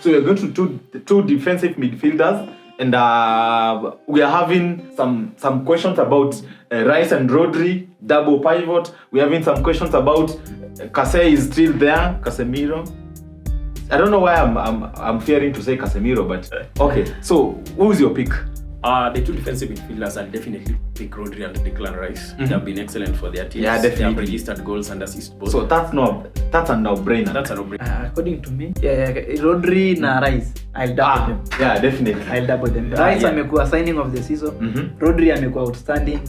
So we're going to two defensive midfielders, and we are having some questions about Rice and Rodri, double pivot. We're having some questions about Kase is still there, Casemiro. I don't know why I'm fearing to say Casemiro, but okay. So who's your pick? The two defensive midfielders are definitely pick Rodri and Declan Rice. They have been excellent for their teams. Yeah, definitely. They have registered goals and assists both. So that's a no-brainer. That's a no-brainer. According to me, Rodri na Rice, I'll double them. Yeah, definitely. I'll double them. Rice amekuwa signing of the season. Rodri amekuwa outstanding.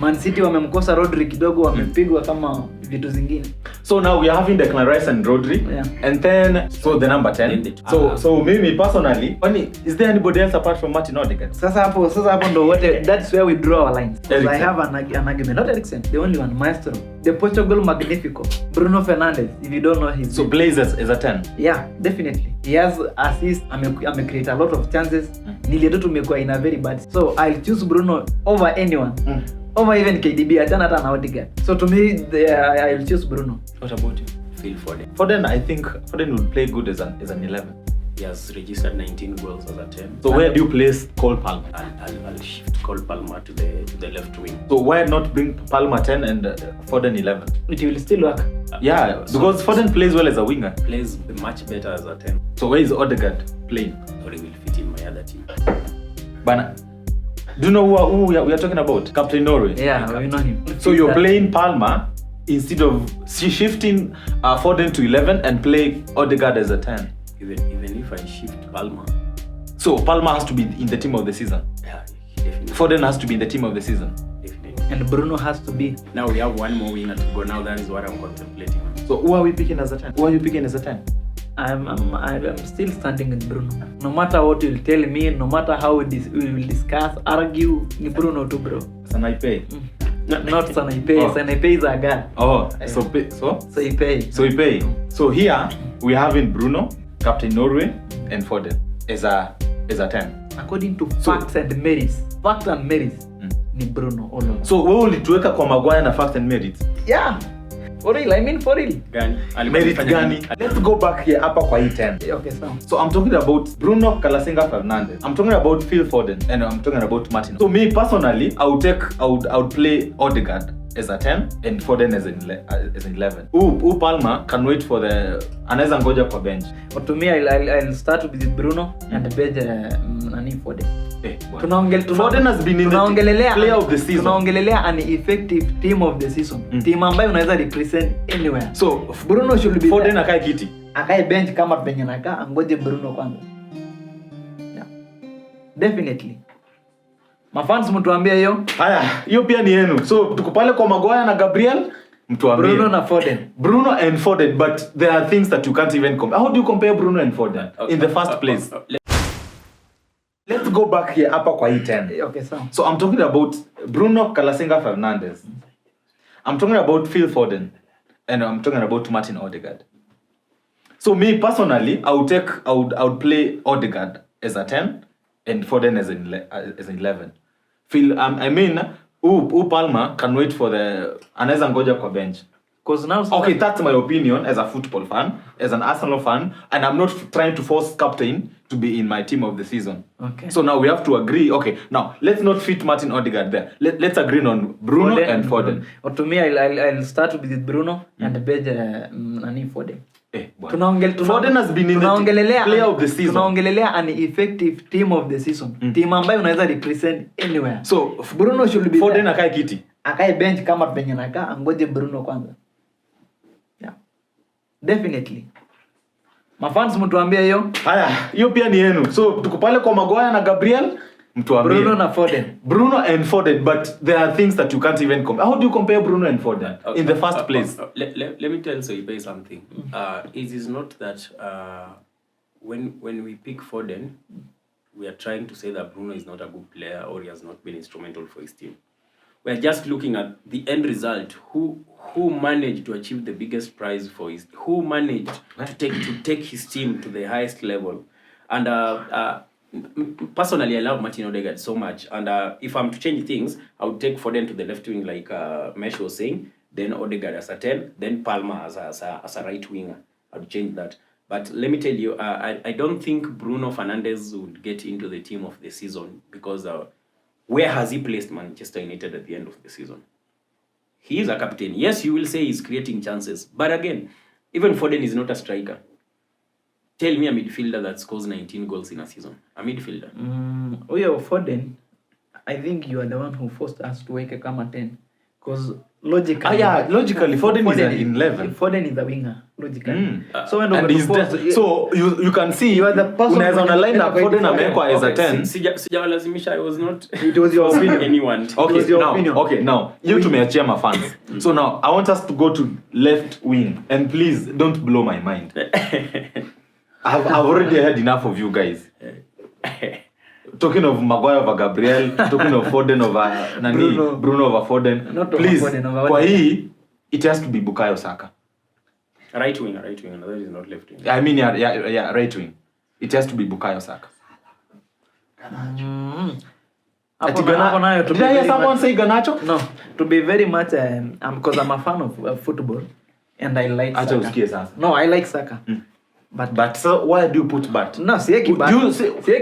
Man City wamemkosa Rodri kidogo, wamepigwa kama vitu zingine. So now we are having Declan Rice and Rodri, and then so the number 10. So me personally, is there anybody else apart from Martin Odegaard? Sasa hapo ndo wote, that's where we draw our lines. I have an argument. Not Eriksen, the only one, Maestro. The Portugal Magnifico, Bruno Fernandes, if you don't know his So Blazers is a 10. Yeah, definitely. He has assists, create a lot of chances. Nili tu tumekuwa in a very bad. So I'll choose Bruno over anyone. Over even KDB, hata na Odegaard. So to me, I'll choose Bruno. What about you? Phil Foden. Foden, I think Foden would play good as an 11. He has registered 19 goals as a 10. So where do you place Cole Palmer? I'll shift Cole Palmer to the left wing. So why not bring Palmer 10 and Foden 11? It will still work. Because Foden plays well as a winger. Plays much better as a 10. So where is Odegaard playing? Or he will fit in my other team. Bana, do you know who we are talking about? Captain Norway. Yeah, we know him. So you're playing Palmer instead of shifting Foden to 11 and play Odegaard as a 10. Even if I shift Palmer. So Palmer has to be in the team of the season. Yeah, definitely. Foden has to be in the team of the season. Definitely. And Bruno has to be. Now we have one more winger to go. Now that is what I'm contemplating. So who are we picking as a 10? Who are you picking as a 10? I'm still standing with Bruno. No matter what you'll tell me, no matter how we will discuss, argue, ni Bruno too, bro. Sanaipe. Not Sanaipe. Sanaipe is a guy. So Ipe. So here we have in Bruno, Captain Norway, and Foden as a 10. According to facts and merits, ni Bruno all over. So wewe ulituweka kwa Maguire na facts and merits? Yeah. For real, I mean for real. Merit gani? Let's go back here hapa kwa hii 10. Okay, so I'm talking about Bruno Fernandes. I'm talking about Phil Foden, and I'm talking about Martin. So me personally, I would play Odegaard as a 10 and Foden as an 11. Palmer can wait for the anaweza ngoja kwa bench. But to me, I'll start with Bruno and bench Foden. Foden has been in the player of the season. Tunaongelelea an effective team of the season. Team ambayo unaweza represent anywhere. So Bruno should be Foden akae kiti. Akae bench kama penye nakaa, angoje Bruno kwanza. Yeah. Definitely. Mafans mtuambie hiyo. Haya, hiyo pia ni yenu. So tuko pale kwa Maguire na Gabriel, mtuambie. Bruno na Foden. Bruno and Foden, but there are things that you can't even compare. How do you compare Bruno and Foden in the first place? Let's go back here hapa kwa hii 10. Okay, so I'm talking about Bruno Fernandes. I'm talking about Phil Foden, and I'm talking about Martin Odegaard. So me personally, I would play Odegaard as a 10 and Foden as an 11. Phil, Palmer can wait for the anaweza ngoja kwa bench. Because now okay, that's my opinion as a football fan, as an Arsenal fan, and I'm not trying to force captain to be in my team of the season. Okay. So now we have to agree. Okay, now let's not fit Martin Odegaard there. Let's agree on Bruno and Foden. Or to me, I'll start with Bruno and bench Foden. Foden has been in the player of the season. Tunaongelelea an effective team of the season. Team ambayo unaweza represent anywhere. So Bruno should be Foden akae kiti. Akae bench kama penye nakaa, angoje Bruno kwanza. Yeah. Definitely. Mafans mtuambie hiyo. Haya, hiyo pia ni yenu. So tuko pale kwa Maguire na Gabriel, mtuambie. Bruno na Foden. Bruno and Foden, but there are things that you can't even compare. How do you compare Bruno and Foden in the first place? Let me tell Soipe something. It is not that when we pick Foden, we are trying to say that Bruno is not a good player or he has not been instrumental for his team. We are just looking at the end result. Who managed to achieve the biggest prize for who managed to take his team to the highest level. And personally, I love Martin Odegaard so much. And if I'm to change things, I would take Foden to the left wing, like Mesh was saying. Then Odegaard as a 10. Then Palmer as a right winger. I would change that. But let me tell you, I don't think Bruno Fernandes would get into the team of the season because where has he placed Manchester United at the end of the season? He is a captain. Yes, you will say he's creating chances. But again, even Foden is not a striker. Tell me a midfielder that scores 19 goals in a season. A midfielder. Foden, I think you are the one who forced us to wake a 10. Because logically... logically, Foden is in 11. Foden is the winger, logically. So when so you can see, you are the person unaweza on a line up Foden amewekwa as a 10. Sijawalazimisha, I was not... It was your opinion. Anyone. Okay, now, you tumeachia my fans. So now, I want us to go to left wing. And please, don't blow my mind. I've already heard enough of you guys. Talking of Maguire over Gabriel, talking of Foden over Bruno over Foden. Not please, over Foden, over kwa hii, it has to be Bukayo Saka. Right wing. That is not left wing. I mean, yeah, right wing. It has to be Bukayo Saka. Did I hear someone say Garnacho? No, to be very much, because I'm a fan of football, and I like Saka. No, I like Saka. But so why do you put but? No, sieki but.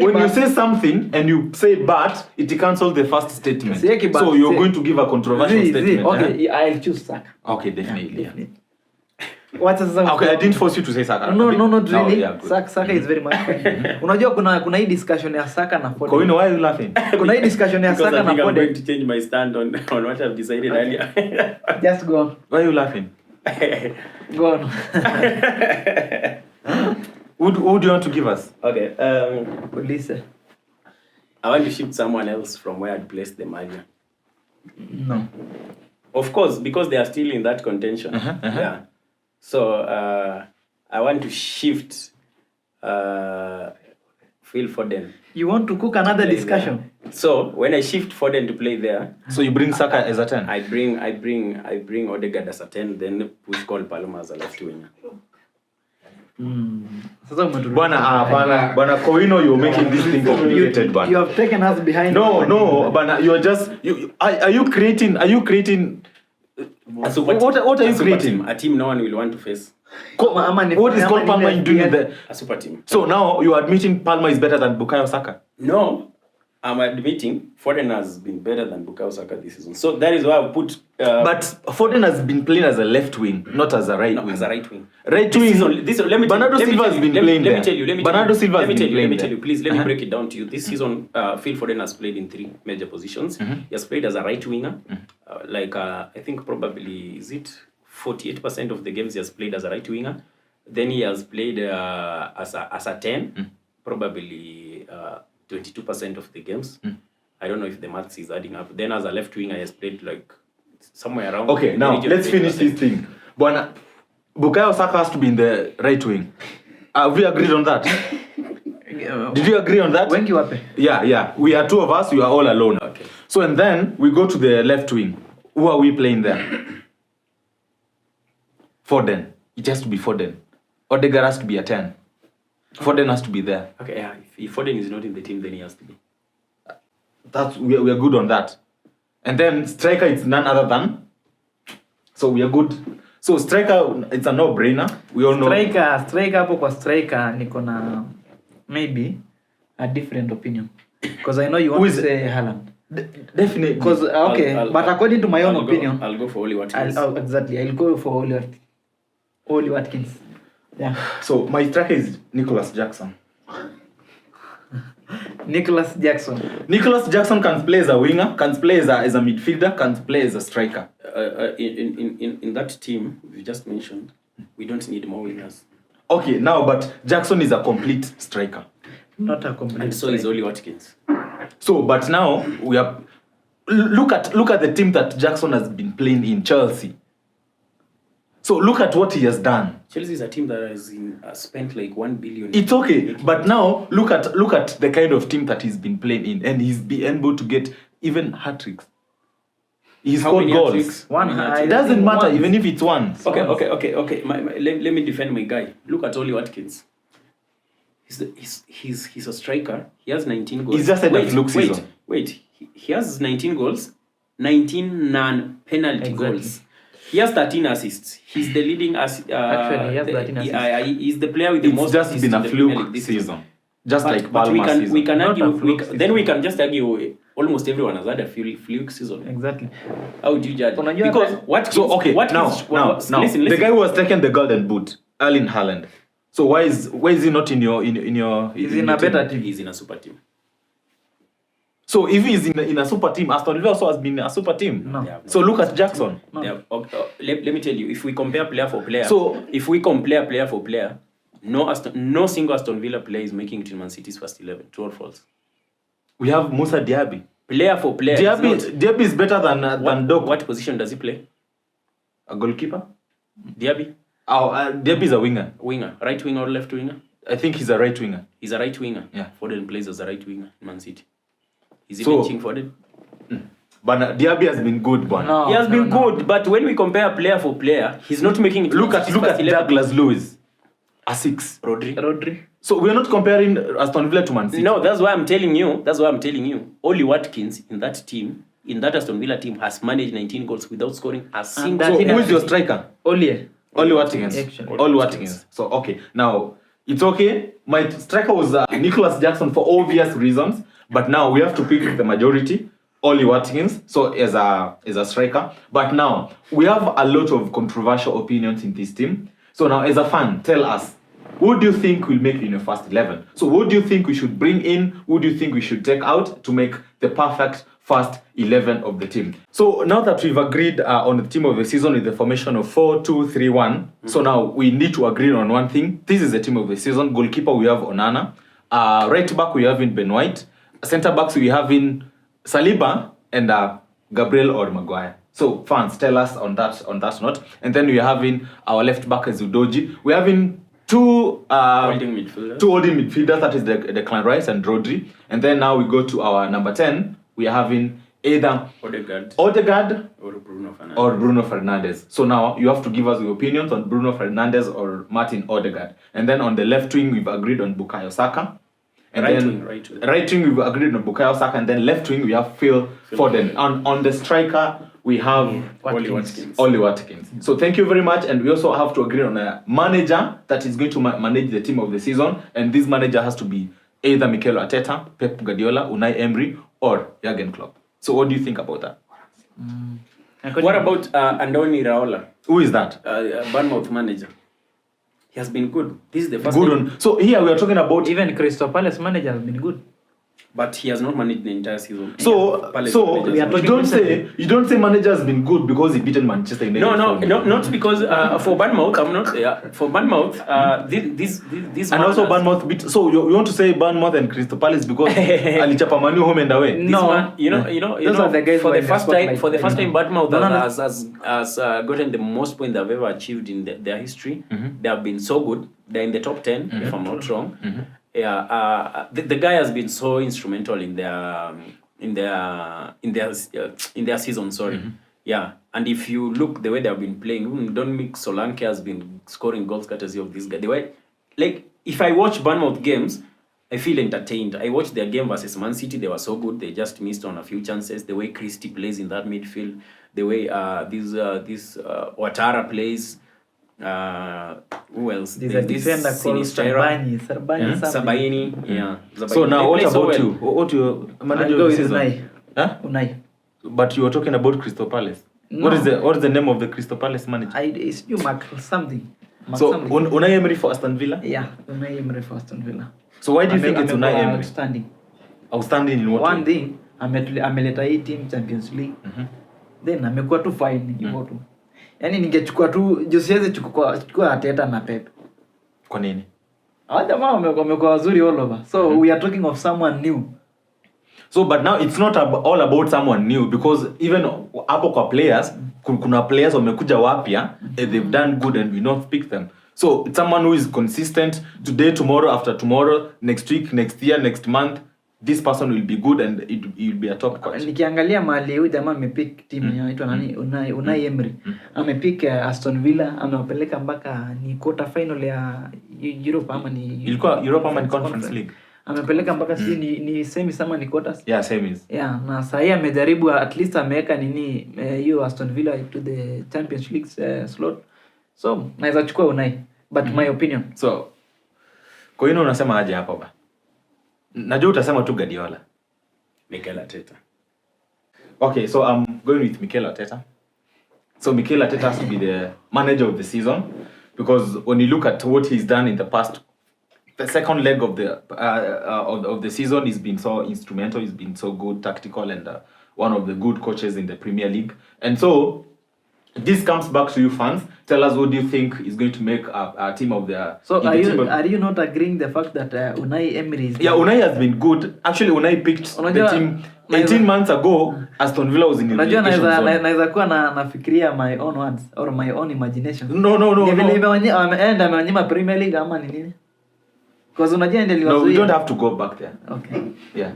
When you say something and you say but, it cancels the first statement. So you're going to give a controversial statement. Okay, I'll choose Saka. Okay, definitely. Yeah. What is Saka? Okay, I didn't force you to say Saka. No, not really. Yeah, Saka is very much fine. Unajua kuna hii discussion ya Saka na Foden. Kowino, why are you laughing? Kuna hii discussion ya Saka na Foden. I'm going to Foden. change my stand on what I've decided earlier. Just go on. Why are you laughing? Go on. Who do you want to give us? Okay. Police. I want to shift someone else from where I'd placed them earlier. No. Of course, because they are still in that contention. Yeah. So I want to shift Phil Foden. You want to cook another discussion? There. So when I shift Foden to play there, so you bring Saka as a 10. I bring Odegaard as a 10, then push Cole Palmer as a left winger. Bwana Kowino, you're making this thing complicated. You have taken us behind. No, Bwana, you are just. Are you creating? What are you creating? A team no one will want to face. What is Cole Palmer doing there? A super team. So now you are admitting Palmer is better than Bukayo Saka? No, I'm admitting Foden has been better than Bukayo Saka this season. So that is why I put. But Foden has been playing as a left wing, not as a right wing. As a right wing. Right wing. Bernardo Silva has been playing there. Let me tell you. Please, let me break it down to you. This season, Phil Foden has played in 3 major positions. He has played as a right winger. I think probably, is it 48% of the games he has played as a right winger. Then he has played as a 10, probably 22% of the games. I don't know if the maths is adding up. Then as a left winger, he has played like somewhere around. Okay, now let's finish this thing. Bukayo Saka has to be in the right wing. Have we agreed on that? Did you agree on that? Yeah. We are 2 of us, you are all alone. Okay. So and then we go to the left wing. Who are we playing there? Foden. It has to be Foden. Odegaard has to be a 10. Foden has to be there. Okay, yeah. If Foden is not in the team, then he has to be. We are good on that. And then striker, it's none other than. So we are good. So striker, it's a no-brainer. We all know. Striker hapo kwa striker niko na maybe a different opinion. Because I know you want to say Haaland. Definitely. Because but according to my own opinion, I'll go for Oli Watkins. Exactly. I'll go for Oli Watkins. Yeah. So my striker is Nicholas Jackson. Nicholas Jackson can play as a winger, can play as a midfielder, can play as a striker. In that team you just mentioned, we don't need more wingers. Okay, now but Jackson is a complete striker. Not a complete. And so is Oli Watkins. So, but now we are look at the team that Jackson has been playing in, Chelsea. So look at what he has done. Chelsea is a team that has spent like 1 billion. It's okay, but now look at the kind of team that he's been playing in, and he's been able to get even hat-tricks. He's scored goals. It doesn't matter even if it's one. Okay. Let me defend my guy. Look at Oli Watkins. He's a striker. He has 19 goals. He's just said that fluke season. Wait. He has 19 goals, 19 non-penalty goals. He has 13 assists. He's the leading Actually, he has 13 assists. He's the player with the It's most just assists been in a the Premier fluke League this season. Just But- like but we Palmer's can season. we can Not argue a fluke season. then we can just argue almost everyone has had a fluke season. Exactly. How do you judge? Unajua Because hata- what So okay, what now listen, the guy who has taken the golden boot, Erling Haaland. So why is he not in your He's in your a better team? team. he's in a super team. So if he's in a super team, Aston Villa also has been a super team. No. They have So look at Jackson. No. Let me tell you, if we compare player for player, So- if we compare player for player, no single Aston Villa player is making it in Man City's first 11. True or false? We have Musa Diaby. Player for player. is not- Diaby is better than Doku. what position does he play? A goalkeeper? Diaby? Oh, Diaby is a winger. Winger. Right winger or left winger? I think he's a right winger. He's a right winger. Yeah. Foden plays as a right winger in Man City. Is he So- benching Foden? But Diaby has been good, man. No. He has been no. good, but when we compare player for player, he's not making it. Look at first 11. Douglas Lewis. A 6. Rodri. So we're not comparing Aston Villa to Man City. No, that's why I'm telling you. Oli Watkins in that team, in that Aston Villa team, has managed 19 goals without scoring a single. So that- who is your striker? Olie. Oli Watkins. Actually. Oli Watkins. So okay, now it's okay. My striker was Nicholas Jackson for obvious reasons, but now we have to pick the majority. Oli Watkins, so as a striker. But now we have a lot of controversial opinions in this team. So now, as a fan, tell us, who do you think will make it in your first 11? So who do you think we should bring in? Who do you think we should take out to make the perfect first 11 of the team? So now that we've agreed on the team of the season with the formation of 4-2-3-1, so now we need to agree on one thing. This is the team of the season. Goalkeeper, we have Onana. Right back, we have in Ben White. Centre backs, we have in Saliba and Gabriel or Maguire. So fans, tell us on that note. And then we are having our left back as Udoji. We are having two Holding midfielders. holding midfielders, that is the Declan Rice and Rodri. And then now we go to our number 10. We are having either Odegaard or Bruno Fernandes. or Bruno Fernandes. So now you have to give us your opinions on Bruno Fernandes or Martin Odegaard. And then on the left wing, we've agreed on Bukayo Saka. And Right then wing. right wing, we've agreed on Bukayo Saka. And then left wing, we have Phil Foden. On the striker, we have Oli Watkins. Oli Watkins. So thank you very much. And we also have to agree on a manager that is going to manage the team of the season. And this manager has to be either Mikel Arteta, Pep Guardiola, Unai Emery, or Jurgen Klopp. So what do you think about that? What about Andoni Raola, Who is that? Bournemouth manager? He has been good. This is the first Good time, one. So here we are talking about. Even Crystal Palace manager has been good. but he has not managed the entire season. So Palace so managers we are have talking you don't say manager has been good because he beaten Manchester United. not because for Bournemouth, I'm not for Bournemouth. This And also Bournemouth beat. So you want to say Bournemouth and Crystal Palace because alichapa Manu home and away. This No. man, you know, Those are the guys for who are the in the first time, spotlight. for the first time, Bournemouth No. has gotten the most points they've ever achieved in their history. They have been so good. They're in the top 10, if I'm not wrong. Yeah, the guy has been so instrumental in their season. Sorry. Yeah, and if you look the way they have been playing, even Dominic Solanke has been scoring goals courtesy of this guy. They were like, if I watch Bournemouth games, I feel entertained. I watched their game versus Man City. They were so good. They just missed on a few chances. The way Christie plays in that midfield, the way this Ouattara plays. Who else? There's a defender called Sabani. Sabaini. Yeah. So now They what play so about well. you? What your I'll manager go of the with season? Unai. Huh? Unai. But you were talking about Crystal Palace. No. What is the name of the Crystal Palace manager? It's you Mark something. Mark So something. Unai Emery for Aston Villa. Yeah, Unai Emery for Aston Villa. So why do you think it's Unai Emery? Outstanding. Outstanding in what One way? thing, ameleta hii team Champions League. Then amekuwa tu fine hivyo tu. Yaani ningechukua tu siwezi chukua Arteta na Pep. Kwa nini? Hao jamaa wamekuwa wazuri all over. So we are talking of someone new. So but now it's not all about someone new because even hapo kwa players kuna players wamekuja wapya and they've done good and we not pick them. So it's someone who is consistent today, tomorrow, after tomorrow, next week, next year, next month. This person will be good and it will be a top coach. Nikiangalia mahali huyu jamaa amepick team inaitwa nani Unai Emery. Amepick Aston Villa, amewapeleka mpaka ni quarter final ya Europe ama ni Ilikuwa Europa ama ni Conference League. amepeleka mpaka sijui ni semis ama ni quarters. Yeah, semis. Yeah, na sahii amejaribu at least ameweka nini hiyo Aston Villa to the Champions League slot. So naweza chukua Unai, but my opinion. So kwa hiyo unasema aje hapo ba? Najua utasema tu Guardiola. Mikel Arteta. Okay, so I'm going with Mikel Arteta. So Mikel Arteta has to be the manager of the season because when you look at what he's done in the second leg of the season, he's been so instrumental. He's been so good, tactical, and one of the good coaches in the Premier League. And so this comes back to you fans. Tell us what do you think is going to make a team of the. So are you not agreeing the fact that Unai Emery is? Yeah, Unai has been good. Actually, Unai picked the team 18 months ago. Aston Villa was in the relegation zone. Naweza kuwa nafikiria my own words or my own imagination. No. Amewanyima Premier League ama ni nini? Because unajua ndio liwazuia. No, we don't have to go back there. Okay. Yeah.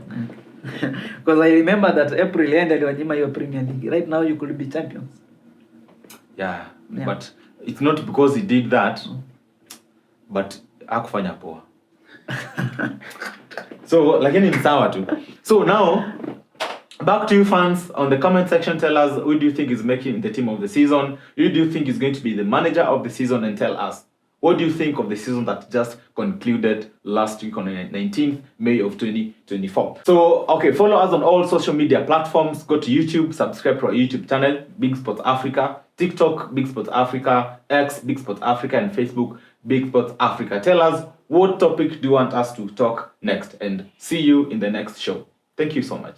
Because I remember that April end aliwanyima hiyo Premier League. Right now you could be champions. Yeah. But it's not because he did that, but hakufanya poa. So lakini ni sawa tu. So now back to you fans on the comment section. Tell us who do you think is making the team of the season? Who do you think is going to be the manager of the season? And tell us, what do you think of the season that just concluded last week on the 19th May of 2024? So, okay, follow us on all social media platforms. Go to YouTube, subscribe to our YouTube channel, Big Sports Africa, TikTok, Big Sports Africa, X, Big Sports Africa, and Facebook, Big Sports Africa. Tell us what topic do you want us to talk next, and see you in the next show. Thank you so much.